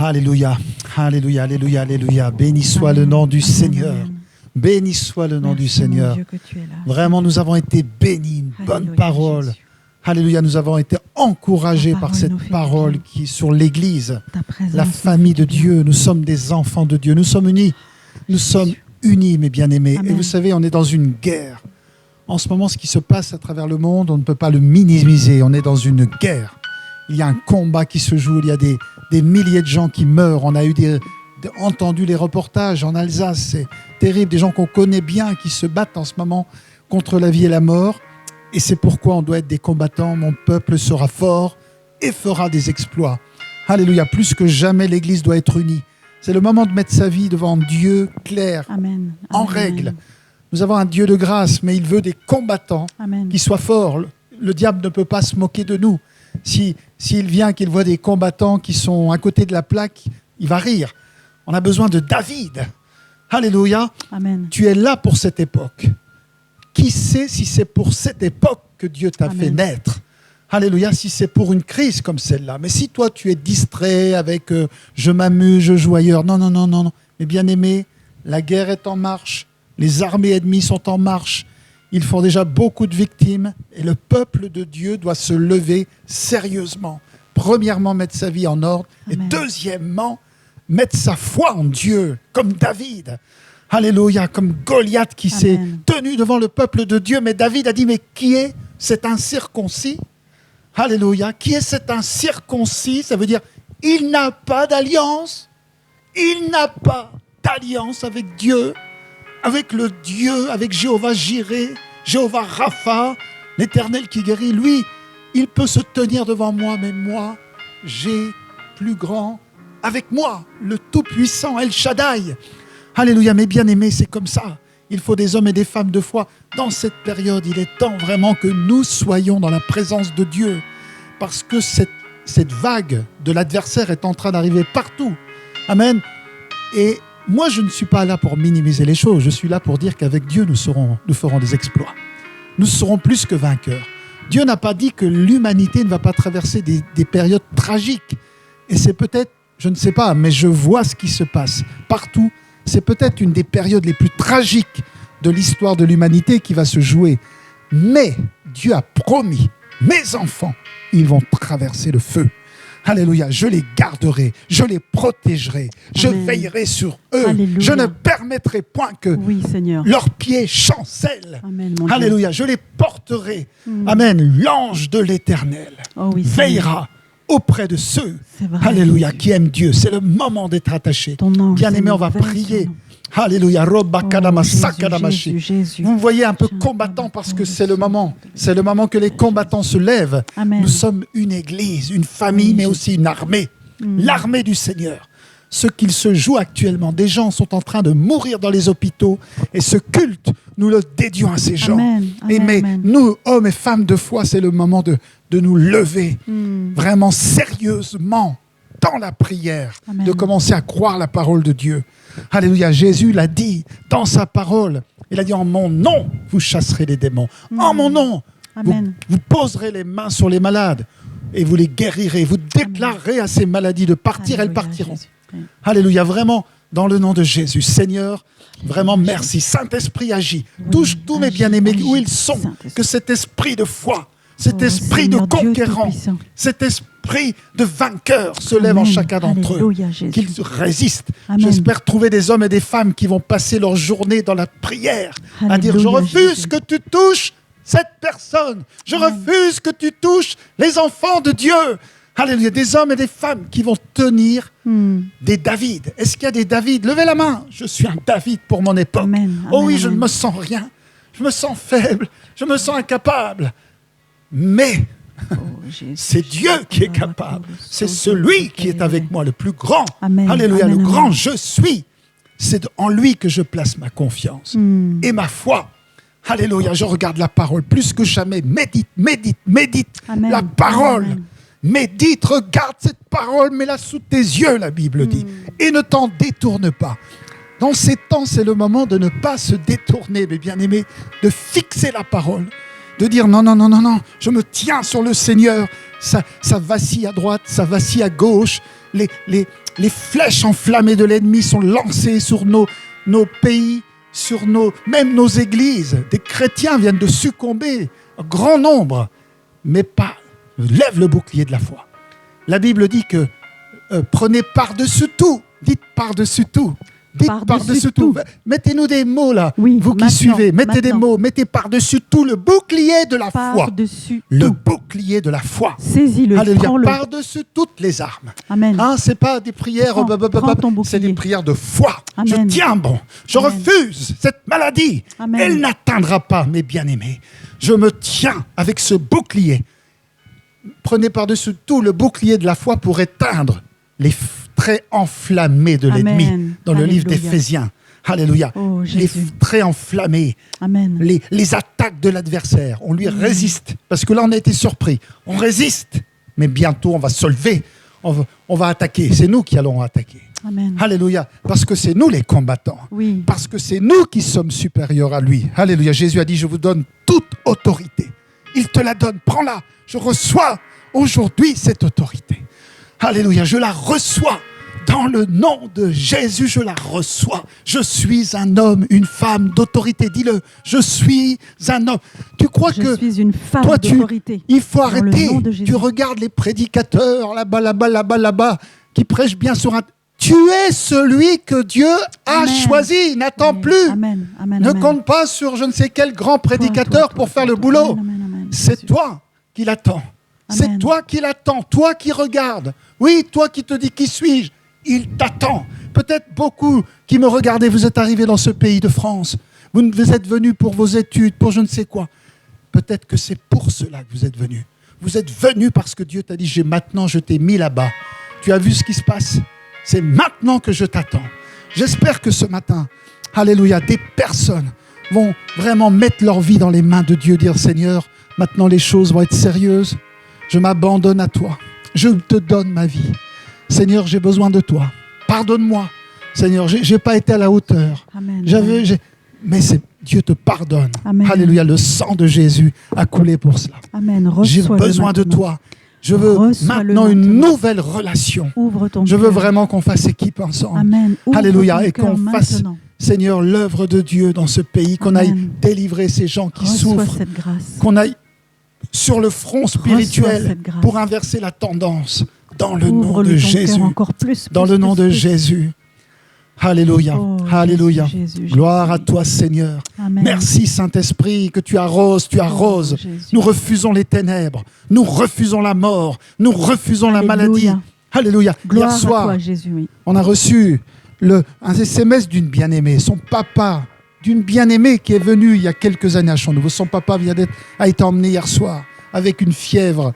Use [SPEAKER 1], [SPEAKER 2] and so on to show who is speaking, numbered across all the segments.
[SPEAKER 1] Alléluia, alléluia, alléluia, alléluia. Béni soit le nom du Seigneur. Béni soit le nom du Seigneur. Vraiment, nous avons été bénis, une bonne parole. Alléluia, nous avons été encouragés par cette parole qui est sur l'Église, la famille de Dieu. Nous sommes des enfants de Dieu. Nous sommes unis. Nous sommes unis, mes bien-aimés. Et vous savez, on est dans une guerre. En ce moment, ce qui se passe à travers le monde, on ne peut pas le minimiser. On est dans une guerre. Il y a un combat qui se joue. Il y a des milliers de gens qui meurent. On a entendu les reportages en Alsace. C'est terrible. Des gens qu'on connaît bien qui se battent en ce moment contre la vie et la mort. Et c'est pourquoi on doit être des combattants. Mon peuple sera fort et fera des exploits. Alléluia. Plus que jamais, l'Église doit être unie. C'est le moment de mettre sa vie devant Dieu clair,
[SPEAKER 2] Amen.
[SPEAKER 1] en règle. Nous avons un Dieu de grâce, mais il veut des combattants qui soient forts. Le diable ne peut pas se moquer de nous. S'il vient, qu'il voit des combattants qui sont à côté de la plaque, il va rire. On a besoin de David. Alléluia.
[SPEAKER 2] Amen.
[SPEAKER 1] Tu es là pour cette époque. Qui sait si c'est pour cette époque que Dieu t'a fait naître? Alléluia, si c'est pour une crise comme celle-là. Mais si toi, tu es distrait avec je m'amuse, je joue ailleurs. Non, non, non, non, non. Mais bien aimé, la guerre est en marche. Les armées ennemies sont en marche. Ils font déjà beaucoup de victimes. Et le peuple de Dieu doit se lever sérieusement. Premièrement, mettre sa vie en ordre.
[SPEAKER 2] Amen.
[SPEAKER 1] Et deuxièmement, mettre sa foi en Dieu, comme David. Alléluia, comme Goliath qui s'est tenu devant le peuple de Dieu. Mais David a dit, mais qui est cet incirconcis? Alléluia, qui est cet incirconcis? Ça veut dire, il n'a pas d'alliance. Il n'a pas d'alliance avec Dieu, avec le Dieu, avec Jéhovah Jireh, Jéhovah Rapha, l'Éternel qui guérit. Lui, il peut se tenir devant moi, mais moi, j'ai plus grand avec moi, le Tout-Puissant, El Shaddai. Alléluia, mes bien-aimés, c'est comme ça. Il faut des hommes et des femmes de foi. Dans cette période, il est temps vraiment que nous soyons dans la présence de Dieu. Parce que cette vague de l'adversaire est en train d'arriver partout. Amen. Et moi, je ne suis pas là pour minimiser les choses. Je suis là pour dire qu'avec Dieu, nous ferons des exploits. Nous serons plus que vainqueurs. Dieu n'a pas dit que l'humanité ne va pas traverser des périodes tragiques. Et c'est peut-être, je ne sais pas, mais je vois ce qui se passe partout. C'est peut-être une des périodes les plus tragiques de l'histoire de l'humanité qui va se jouer. Mais Dieu a promis, mes enfants, ils vont traverser le feu. Alléluia, je les garderai, je les protégerai, je veillerai sur eux. Alléluia. Je ne permettrai point que leurs pieds chancellent. Amen, alléluia, je les porterai. Amen, l'ange de l'Éternel veillera auprès de ceux, alléluia, qui aiment Dieu. C'est le moment d'être attaché. Bien-aimés, on va prier. Alléluia. Vous voyez un peu combattant parce que c'est le moment. C'est le moment que les combattants se lèvent. Amen. Nous sommes une église, une famille, mais aussi une armée. L'armée du Seigneur. Ce qu'il se joue actuellement, des gens sont en train de mourir dans les hôpitaux et ce culte, nous le dédions à ces gens. Mais nous, hommes et femmes de foi, c'est le moment de nous lever vraiment sérieusement dans la prière, de commencer à croire la parole de Dieu. Alléluia, Jésus l'a dit dans sa parole. Il a dit, en mon nom, vous chasserez les démons. En mon nom, vous poserez les mains sur les malades et vous les guérirez. Vous déclarerez à ces maladies de partir, elles partiront. Jésus. Alléluia, vraiment, dans le nom de Jésus. Seigneur, vraiment merci. Saint-Esprit agit. Touche tous mes bien-aimés où ils sont. Que cet esprit de foi, cet esprit Seigneur de conquérant, cet esprit de vainqueur se lève en chacun d'entre eux. Qu'ils résistent. J'espère trouver des hommes et des femmes qui vont passer leur journée dans la prière. Alléluia, à dire, je refuse Jésus. Que tu touches cette personne. Je refuse que tu touches les enfants de Dieu. Alléluia, des hommes et des femmes qui vont tenir des David. Est-ce qu'il y a des David? Levez la main. Je suis un David pour mon époque. Oh oui, je ne me sens rien. Je me sens faible. Je me sens incapable. Mais c'est Dieu qui est capable. C'est celui qui est avec moi, le plus grand. Alléluia, le grand je suis. C'est en lui que je place ma confiance et ma foi. Alléluia, je regarde la parole plus que jamais. Médite la parole. Médite, regarde cette parole, mets-la sous tes yeux, la Bible dit. Et ne t'en détourne pas. Dans ces temps, c'est le moment de ne pas se détourner, mes bien-aimés, de fixer la parole, de dire non, non, non, non, non, je me tiens sur le Seigneur. Ça vacille à droite, ça vacille à gauche. les flèches enflammées de l'ennemi sont lancées sur nos pays, sur même nos églises. Des chrétiens viennent de succomber, en grand nombre, mais pas. Lève le bouclier de la foi. La Bible dit que prenez par-dessus tout, dites par-dessus tout. Dites par-dessus tout. Mettez-nous des mots là,
[SPEAKER 2] oui,
[SPEAKER 1] vous qui suivez. Mettez des mots, mettez par-dessus tout le bouclier de la foi. Le bouclier de la foi.
[SPEAKER 2] Saisis-le.
[SPEAKER 1] Alléluia. Par-dessus toutes les armes.
[SPEAKER 2] Amen.
[SPEAKER 1] Hein, c'est pas des prières, c'est des prières de foi.
[SPEAKER 2] Amen.
[SPEAKER 1] Je tiens bon. Je refuse cette maladie.
[SPEAKER 2] Amen.
[SPEAKER 1] Elle n'atteindra pas mes bien-aimés. Je me tiens avec ce bouclier. Prenez par-dessus tout le bouclier de la foi pour éteindre les traits enflammés de l'ennemi dans le livre d'Éphésiens. Alléluia.
[SPEAKER 2] Oh,
[SPEAKER 1] les traits enflammés, les attaques de l'adversaire. On lui résiste. Parce que là, on a été surpris. On résiste. Mais bientôt, on va se lever. On va attaquer. C'est nous qui allons attaquer.
[SPEAKER 2] Amen.
[SPEAKER 1] Alléluia. Parce que c'est nous les combattants.
[SPEAKER 2] Oui.
[SPEAKER 1] Parce que c'est nous qui sommes supérieurs à lui. Alléluia. Jésus a dit, je vous donne toute autorité. Il te la donne. Prends-la. Je reçois aujourd'hui cette autorité. Alléluia. Je la reçois. Dans le nom de Jésus, je la reçois. Je suis un homme, une femme d'autorité. Dis-le, je suis un homme. Tu crois que...
[SPEAKER 2] Je suis une femme d'autorité.
[SPEAKER 1] Il faut arrêter. Tu regardes les prédicateurs, là-bas, qui prêchent bien sur un... Tu es celui que Dieu a choisi. N'attends plus. Ne compte pas sur je ne sais quel grand prédicateur pour faire le boulot. C'est toi qui l'attends. C'est toi qui l'attends. Toi qui regardes. Oui, toi qui te dis qui suis-je. Il t'attend. Peut-être beaucoup qui me regardez, vous êtes arrivés dans ce pays de France. Vous êtes venus pour vos études, pour je ne sais quoi. Peut-être que c'est pour cela que vous êtes venus. Vous êtes venus parce que Dieu t'a dit, maintenant je t'ai mis là-bas. Tu as vu ce qui se passe? C'est maintenant que je t'attends. J'espère que ce matin, alléluia, des personnes vont vraiment mettre leur vie dans les mains de Dieu, dire Seigneur, maintenant les choses vont être sérieuses. Je m'abandonne à toi. Je te donne ma vie. Seigneur, j'ai besoin de toi. Pardonne-moi. Seigneur, je n'ai pas été à la hauteur.
[SPEAKER 2] Amen.
[SPEAKER 1] Mais Dieu te pardonne.
[SPEAKER 2] Amen.
[SPEAKER 1] Alléluia, le sang de Jésus a coulé pour cela.
[SPEAKER 2] Amen.
[SPEAKER 1] J'ai besoin de toi. Je veux maintenant une nouvelle relation.
[SPEAKER 2] Ouvre ton
[SPEAKER 1] Je veux vraiment qu'on fasse équipe ensemble.
[SPEAKER 2] Amen.
[SPEAKER 1] Alléluia. Et qu'on fasse, Seigneur, l'œuvre de Dieu dans ce pays. Qu'on aille délivrer ces gens qui souffrent. Qu'on aille sur le front spirituel pour inverser la tendance. Dans le nom de Jésus. Dans le nom de Jésus. Alléluia. Alléluia.
[SPEAKER 2] Jésus.
[SPEAKER 1] Gloire à toi, Seigneur.
[SPEAKER 2] Amen.
[SPEAKER 1] Merci, Saint-Esprit, que tu arroses, tu arroses. Nous refusons les ténèbres. Nous refusons la mort. Nous refusons la maladie. Alléluia.
[SPEAKER 2] Gloire
[SPEAKER 1] Hier soir,
[SPEAKER 2] à toi, Jésus, oui.
[SPEAKER 1] on a reçu un SMS d'une bien-aimée. Son papa, d'une bien-aimée qui est venue il y a quelques années à Champ-Nouveau. Son papa a été emmené hier soir avec une fièvre.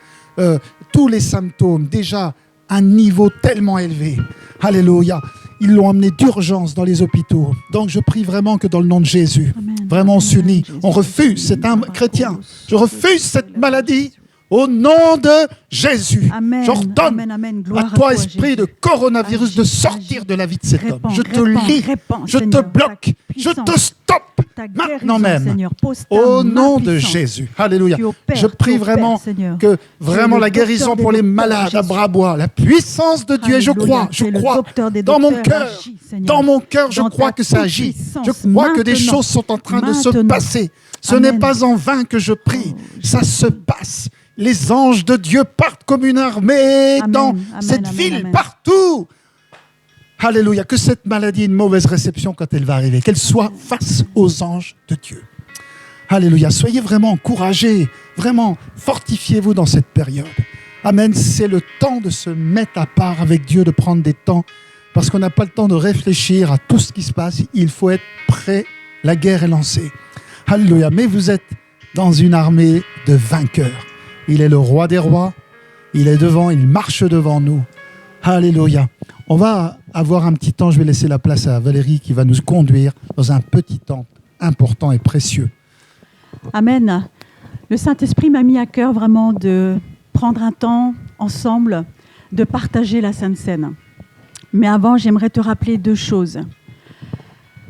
[SPEAKER 1] Tous les symptômes, déjà un niveau tellement élevé. Alléluia. Ils l'ont emmené d'urgence dans les hôpitaux. Donc je prie vraiment que dans le nom de Jésus, vraiment on s'unit. On refuse, c'est un chrétien. Je refuse cette maladie. Au nom de Jésus, j'ordonne à toi, esprit de coronavirus, de sortir de la vie de cet homme. Je te lie, je te bloque, je te stoppe maintenant même. Au nom de Jésus. Alléluia. Je prie vraiment que vraiment la guérison pour les malades à Brabois, la puissance de Dieu, et je crois dans mon cœur, je crois que ça agit. Je crois que des choses sont en train de se passer. Ce n'est pas en vain que je prie, ça se passe. Les anges de Dieu partent comme une armée dans cette ville, partout. Alléluia. Que cette maladie ait une mauvaise réception quand elle va arriver. Qu'elle soit face aux anges de Dieu. Alléluia. Soyez vraiment encouragés. Vraiment, fortifiez-vous dans cette période. Amen. C'est le temps de se mettre à part avec Dieu, de prendre des temps. Parce qu'on n'a pas le temps de réfléchir à tout ce qui se passe. Il faut être prêt. La guerre est lancée. Alléluia. Mais vous êtes dans une armée de vainqueurs. Il est le roi des rois, il est devant, il marche devant nous. Alléluia. On va avoir un petit temps, je vais laisser la place à Valérie qui va nous conduire dans un petit temps important et précieux.
[SPEAKER 2] Amen. Le Saint-Esprit m'a mis à cœur vraiment de prendre un temps ensemble, de partager la Sainte Seine. Mais avant, j'aimerais te rappeler 2 choses.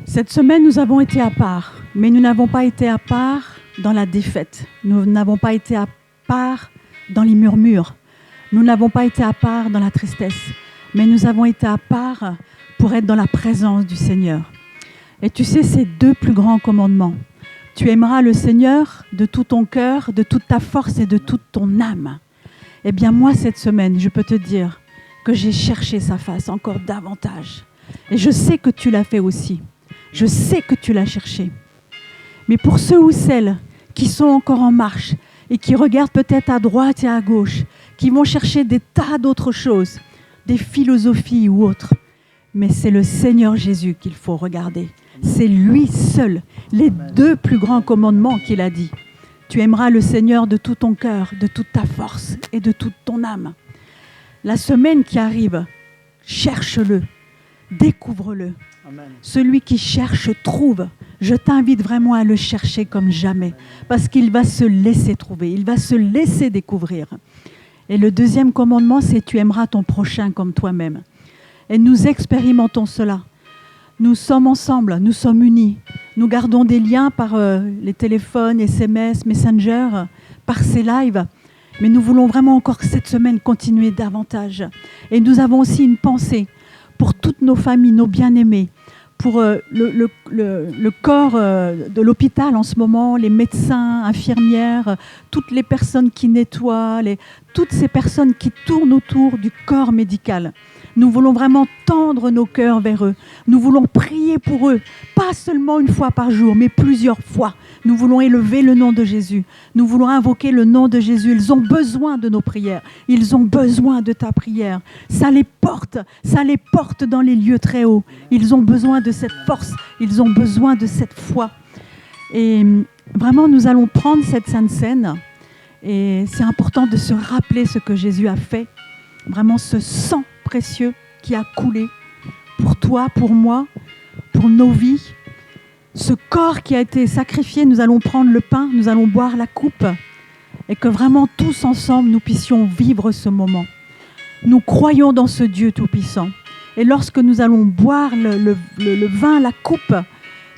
[SPEAKER 2] Cette semaine, nous avons été à part, mais nous n'avons pas été à part dans la défaite. Nous n'avons pas été à part dans les murmures. Nous n'avons pas été à part dans la tristesse. mais nous avons été à part pour être dans la présence du Seigneur. Et tu sais, ces 2 plus grands commandements. Tu aimeras le Seigneur de tout ton cœur, de toute ta force et de toute ton âme. Eh bien, moi, cette semaine, je peux te dire que j'ai cherché sa face encore davantage. Et je sais que tu l'as fait aussi. Je sais que tu l'as cherché. Mais pour ceux ou celles qui sont encore en marche et qui regardent peut-être à droite et à gauche, qui vont chercher des tas d'autres choses, des philosophies ou autres, mais c'est le Seigneur Jésus qu'il faut regarder. C'est lui seul, les 2 plus grands commandements qu'il a dit. Tu aimeras le Seigneur de tout ton cœur, de toute ta force et de toute ton âme. La semaine qui arrive, cherche-le, découvre-le. Amen. Celui qui cherche trouve. Je t'invite vraiment à le chercher comme jamais, parce qu'il va se laisser trouver, il va se laisser découvrir. Et le 2e commandement, c'est tu aimeras ton prochain comme toi-même. Et nous expérimentons cela. Nous sommes ensemble, nous sommes unis. Nous gardons des liens par les téléphones, SMS, Messenger, par ces lives. Mais nous voulons vraiment encore cette semaine continuer davantage. Et nous avons aussi une pensée pour toutes nos familles, nos bien-aimés, pour le corps de l'hôpital en ce moment, les médecins, infirmières, toutes les personnes qui nettoient, toutes ces personnes qui tournent autour du corps médical. Nous voulons vraiment tendre nos cœurs vers eux. Nous voulons prier pour eux, pas seulement une fois par jour, mais plusieurs fois. Nous voulons élever le nom de Jésus. Nous voulons invoquer le nom de Jésus. Ils ont besoin de nos prières. Ils ont besoin de ta prière. Ça les porte dans les lieux très hauts. Ils ont besoin de cette force. Ils ont besoin de cette foi. Et vraiment, nous allons prendre cette Sainte Seine. Et c'est important de se rappeler ce que Jésus a fait. Vraiment ce sang précieux qui a coulé pour toi, pour moi, pour nos vies. Ce corps qui a été sacrifié, nous allons prendre le pain, nous allons boire la coupe et que vraiment tous ensemble nous puissions vivre ce moment. Nous croyons dans ce Dieu Tout-Puissant. Et lorsque nous allons boire le vin, la coupe,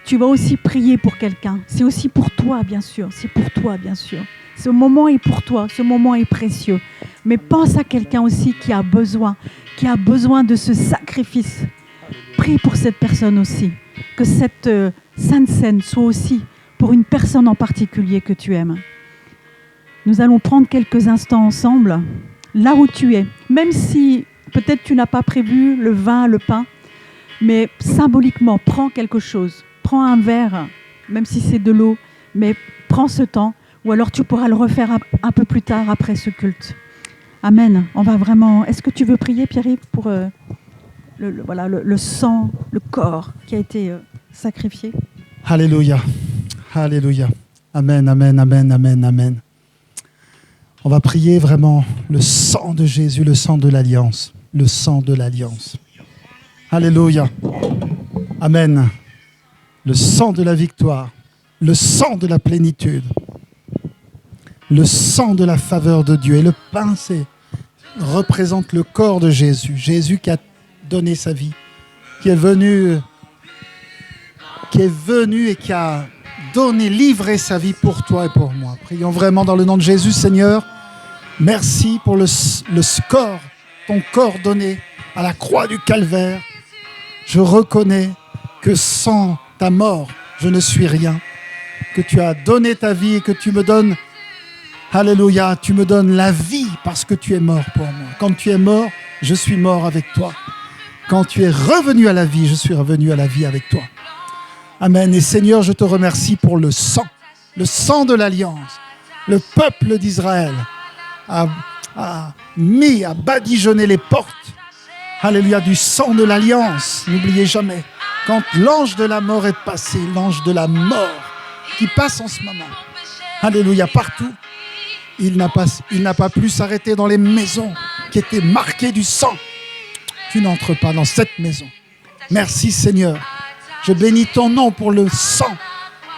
[SPEAKER 2] tu vas aussi prier pour quelqu'un. C'est aussi pour toi, bien sûr. C'est pour toi, bien sûr. Ce moment est pour toi, ce moment est précieux. Mais pense à quelqu'un aussi qui a besoin de ce sacrifice. Prie pour cette personne aussi. Que cette Sainte Seine soit aussi pour une personne en particulier que tu aimes. Nous allons prendre quelques instants ensemble, là où tu es. Même si peut-être tu n'as pas prévu le vin, le pain, mais symboliquement, prends quelque chose. Prends un verre, même si c'est de l'eau, mais prends ce temps. Ou alors tu pourras le refaire un peu plus tard après ce culte. Amen. On va vraiment... Est-ce que tu veux prier, Pierre-Yves, pour le sang, le corps qui a été sacrifié?
[SPEAKER 1] Alléluia. Alléluia. Amen, amen, amen, amen, amen. On va prier vraiment le sang de Jésus, le sang de l'Alliance. Le sang de l'Alliance. Alléluia. Amen. Le sang de la victoire. Le sang de la plénitude. Le sang de la faveur de Dieu. Et le pain, représente le corps de Jésus. Jésus qui a donné sa vie, qui est venu et qui a donné, livré sa vie pour toi et pour moi. Prions vraiment dans le nom de Jésus, Seigneur. Merci pour le corps, ton corps donné à la croix du Calvaire. Je reconnais que sans ta mort, je ne suis rien. Que tu as donné ta vie et que tu me donnes, alléluia, tu me donnes la vie parce que tu es mort pour moi. Quand tu es mort, je suis mort avec toi. Quand tu es revenu à la vie, je suis revenu à la vie avec toi. Amen. Et Seigneur, je te remercie pour le sang de l'Alliance. Le peuple d'Israël a badigeonné les portes, alléluia, du sang de l'Alliance. N'oubliez jamais, quand l'ange de la mort est passé, l'ange de la mort qui passe en ce moment, alléluia, partout, il n'a pas pu s'arrêter dans les maisons qui étaient marquées du sang. Tu n'entres pas dans cette maison. Merci Seigneur. Je bénis ton nom pour le sang,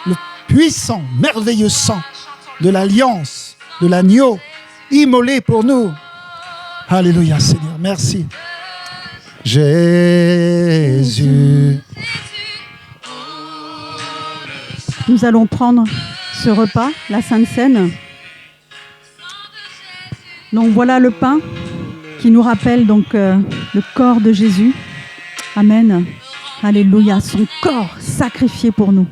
[SPEAKER 1] le puissant, merveilleux sang de l'Alliance, de l'agneau, immolé pour nous. Alléluia Seigneur, merci. Jésus.
[SPEAKER 2] Nous allons prendre ce repas, la Sainte Seine. Donc voilà le pain qui nous rappelle donc le corps de Jésus. Amen. Alléluia. Son corps sacrifié pour nous.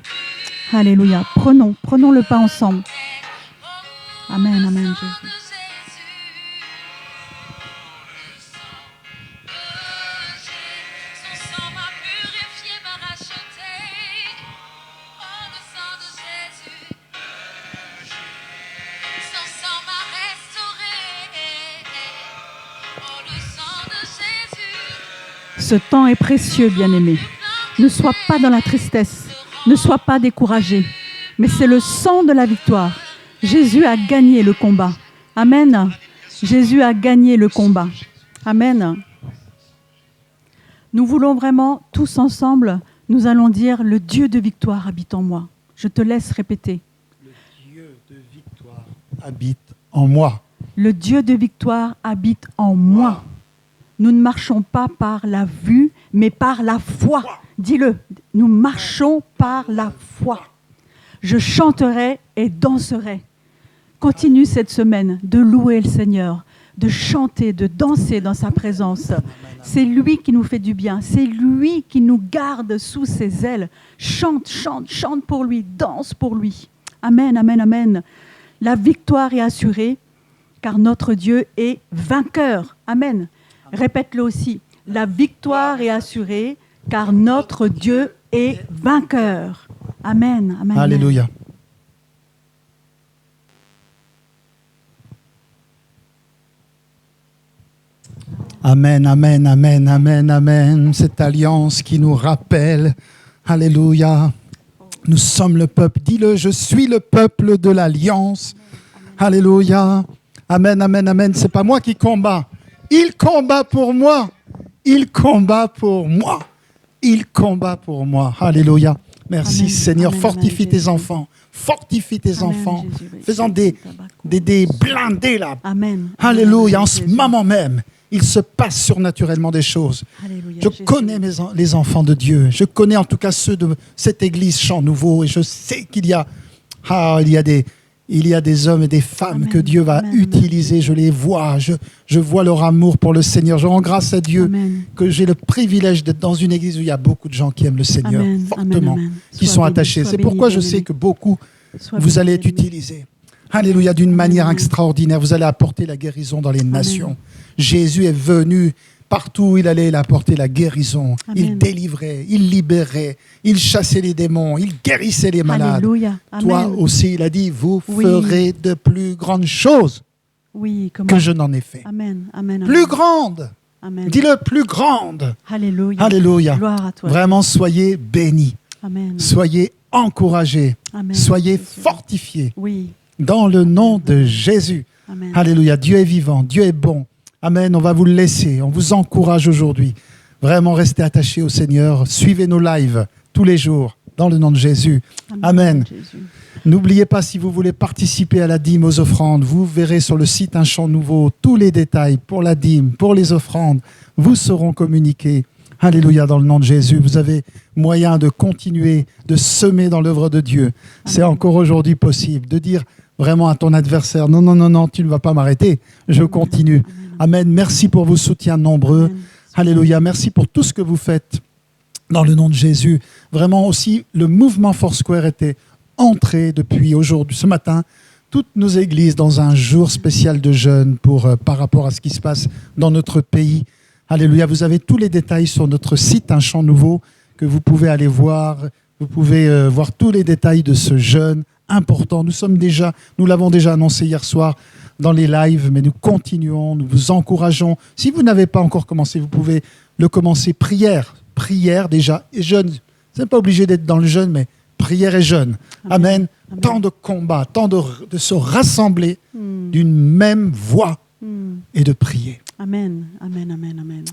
[SPEAKER 2] Alléluia. Prenons le pain ensemble. Amen, amen, Jésus. Ce temps est précieux, bien-aimé. Ne sois pas dans la tristesse, ne sois pas découragé, mais c'est le sang de la victoire. Jésus a gagné le combat. Amen. Jésus a gagné le combat. Amen. Nous voulons vraiment, tous ensemble, nous allons dire, le Dieu de victoire habite en moi. Je te laisse répéter.
[SPEAKER 1] Le Dieu de victoire habite en moi.
[SPEAKER 2] Le Dieu de victoire habite en moi. Nous ne marchons pas par la vue, mais par la foi. Dis-le, nous marchons par la foi. Je chanterai et danserai. Continue cette semaine de louer le Seigneur, de chanter, de danser dans sa présence. C'est lui qui nous fait du bien, c'est lui qui nous garde sous ses ailes. Chante, chante, chante pour lui, danse pour lui. Amen, amen, amen. La victoire est assurée, car notre Dieu est vainqueur. Amen. Répète-le aussi. La victoire est assurée, car notre Dieu est vainqueur. Amen. Amen.
[SPEAKER 1] Alléluia. Amen, amen, amen, amen, amen. Cette alliance qui nous rappelle, alléluia, nous sommes le peuple. Dis-le, je suis le peuple de l'alliance. Alléluia. Amen, amen, amen. C'est pas moi qui combat. Il combat pour moi. Il combat pour moi. Il combat pour moi. Alléluia. Merci amen, Seigneur. Amen, fortifie amen, tes enfants. Fortifie tes amen, enfants. Faisant des blindés là.
[SPEAKER 2] Amen.
[SPEAKER 1] Alléluia. En ce moment même, il se passe surnaturellement des choses. Alléluia, je connais les enfants de Dieu. Je connais en tout cas ceux de cette église Chant Nouveau. Et je sais qu'il y a, il y a des hommes et des femmes amen, que Dieu va amen, utiliser. Je les vois. Je vois leur amour pour le Seigneur. Je rends grâce à Dieu amen, que j'ai le privilège d'être dans une église où il y a beaucoup de gens qui aiment le Seigneur amen, fortement, amen, qui sont attachés. C'est pourquoi je sais que beaucoup, vous allez être utilisés. Alléluia, d'une manière extraordinaire. Vous allez apporter la guérison dans les nations. Amen. Jésus est venu partout où il allait, il apportait la guérison. Amen. Il délivrait, il libérait, il chassait les démons, il guérissait les malades.
[SPEAKER 2] Alléluia.
[SPEAKER 1] Toi
[SPEAKER 2] Amen.
[SPEAKER 1] aussi, il a dit, vous ferez de plus grandes choses que je n'en ai fait.
[SPEAKER 2] Amen. Amen.
[SPEAKER 1] Plus grandes.
[SPEAKER 2] Amen.
[SPEAKER 1] Dis-le, plus grandes.
[SPEAKER 2] Alléluia.
[SPEAKER 1] Alléluia.
[SPEAKER 2] Gloire à toi.
[SPEAKER 1] Vraiment, soyez bénis.
[SPEAKER 2] Amen.
[SPEAKER 1] Soyez encouragés.
[SPEAKER 2] Amen.
[SPEAKER 1] Soyez fortifiés.
[SPEAKER 2] Oui.
[SPEAKER 1] Dans le nom de Jésus.
[SPEAKER 2] Amen.
[SPEAKER 1] Alléluia. Dieu est vivant. Dieu est bon. Amen. On va vous le laisser. On vous encourage aujourd'hui. Vraiment, restez attachés au Seigneur. Suivez nos lives tous les jours. Dans le nom de Jésus. Amen. N'oubliez pas, si vous voulez participer à la dîme, aux offrandes, vous verrez sur le site Un Chant Nouveau tous les détails pour la dîme, pour les offrandes. Vous seront communiqués. Alléluia, dans le nom de Jésus. Vous avez moyen de continuer, de semer dans l'œuvre de Dieu. Amen. C'est encore aujourd'hui possible de dire vraiment à ton adversaire, non, non, non, non, tu ne vas pas m'arrêter. Je continue. Amen. Merci pour vos soutiens nombreux. Amen. Alléluia. Merci pour tout ce que vous faites dans le nom de Jésus. Vraiment aussi, le mouvement Foursquare était entré depuis aujourd'hui, ce matin, toutes nos églises dans un jour spécial de jeûne par rapport à ce qui se passe dans notre pays. Alléluia. Vous avez tous les détails sur notre site Un Chant Nouveau que vous pouvez aller voir. Vous pouvez voir tous les détails de ce jeûne important. Nous l'avons déjà annoncé hier soir dans les lives, mais nous continuons, nous vous encourageons. Si vous n'avez pas encore commencé, vous pouvez le commencer. Prière déjà, et jeûne. Vous n'êtes pas obligé d'être dans le jeûne, mais prière et jeûne. Amen. Amen. Tant de combats, tant de se rassembler d'une même voix et de prier.
[SPEAKER 2] Amen, amen, amen, amen.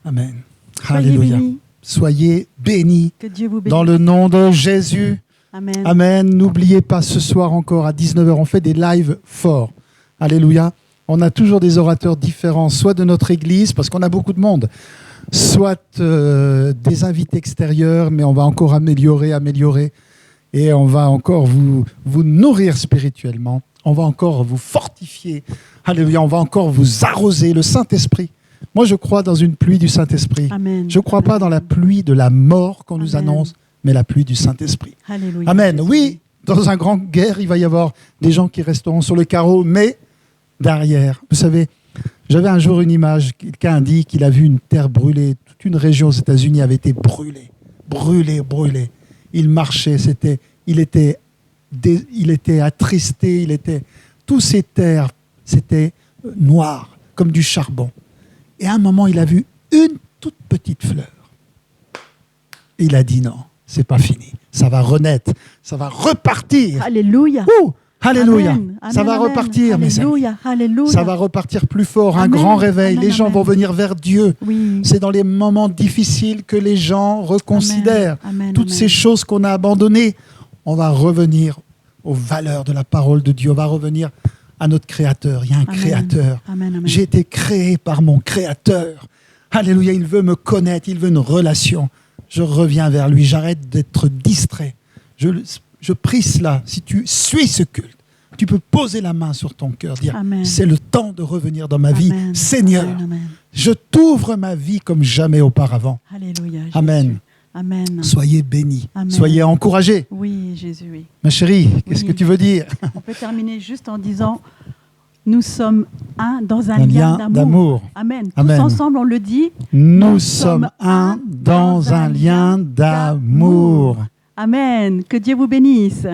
[SPEAKER 1] Amen.
[SPEAKER 2] Soyez
[SPEAKER 1] Alléluia.
[SPEAKER 2] Bénis.
[SPEAKER 1] Soyez bénis.
[SPEAKER 2] Que Dieu vous bénisse.
[SPEAKER 1] Dans le nom de Jésus.
[SPEAKER 2] Amen.
[SPEAKER 1] Amen. N'oubliez pas, ce soir encore à 19h, on fait des lives forts. Alléluia. On a toujours des orateurs différents, soit de notre église, parce qu'on a beaucoup de monde, soit des invités extérieurs, mais on va encore améliorer. et on va encore vous nourrir spirituellement. On va encore vous fortifier. Alléluia, on va encore vous arroser. Le Saint-Esprit. Moi, je crois dans une pluie du Saint-Esprit.
[SPEAKER 2] Amen.
[SPEAKER 1] Je ne crois pas dans la pluie de la mort qu'on nous annonce, mais la pluie du Saint-Esprit.
[SPEAKER 2] Alléluia.
[SPEAKER 1] Amen. Oui, dans une grande guerre, il va y avoir des gens qui resteront sur le carreau, mais derrière. Vous savez, j'avais un jour une image. Quelqu'un a dit qu'il a vu une terre brûlée. Toute une région aux États-Unis avait été brûlée. Brûlée. Il marchait, il était attristé, tous ces terres, c'était noir, comme du charbon. Et à un moment, il a vu une toute petite fleur. Et il a dit non, c'est pas fini. Ça va renaître, ça va repartir.
[SPEAKER 2] Alléluia.
[SPEAKER 1] Alléluia.
[SPEAKER 2] Amen.
[SPEAKER 1] Ça va repartir, mes amis.
[SPEAKER 2] Alléluia.
[SPEAKER 1] Ça va repartir plus fort, un
[SPEAKER 2] Amen.
[SPEAKER 1] grand réveil.
[SPEAKER 2] Amen.
[SPEAKER 1] Les gens vont venir vers Dieu.
[SPEAKER 2] Oui.
[SPEAKER 1] C'est dans les moments difficiles que les gens reconsidèrent
[SPEAKER 2] Amen.
[SPEAKER 1] toutes ces choses qu'on a abandonnées. On va revenir aux valeurs de la parole de Dieu. On va revenir à notre Créateur. Il y a un Créateur.
[SPEAKER 2] Amen.
[SPEAKER 1] J'ai été créé par mon Créateur. Alléluia, il veut me connaître, il veut une relation. Je reviens vers lui, j'arrête d'être distrait. Je prie cela. Si tu suis ce culte, tu peux poser la main sur ton cœur, dire c'est le temps de revenir dans ma vie. Seigneur, je t'ouvre ma vie comme jamais auparavant.
[SPEAKER 2] Alléluia.
[SPEAKER 1] Amen.
[SPEAKER 2] Amen.
[SPEAKER 1] Soyez bénis,
[SPEAKER 2] Amen.
[SPEAKER 1] Soyez encouragés.
[SPEAKER 2] Oui, Jésus, oui.
[SPEAKER 1] Ma chérie, qu'est-ce que tu veux dire?
[SPEAKER 2] On peut terminer juste en disant nous sommes un dans un lien d'amour. Amen.
[SPEAKER 1] Amen.
[SPEAKER 2] Tous ensemble, on le dit.
[SPEAKER 1] Nous sommes un dans un lien d'amour.
[SPEAKER 2] Amen. Que Dieu vous bénisse.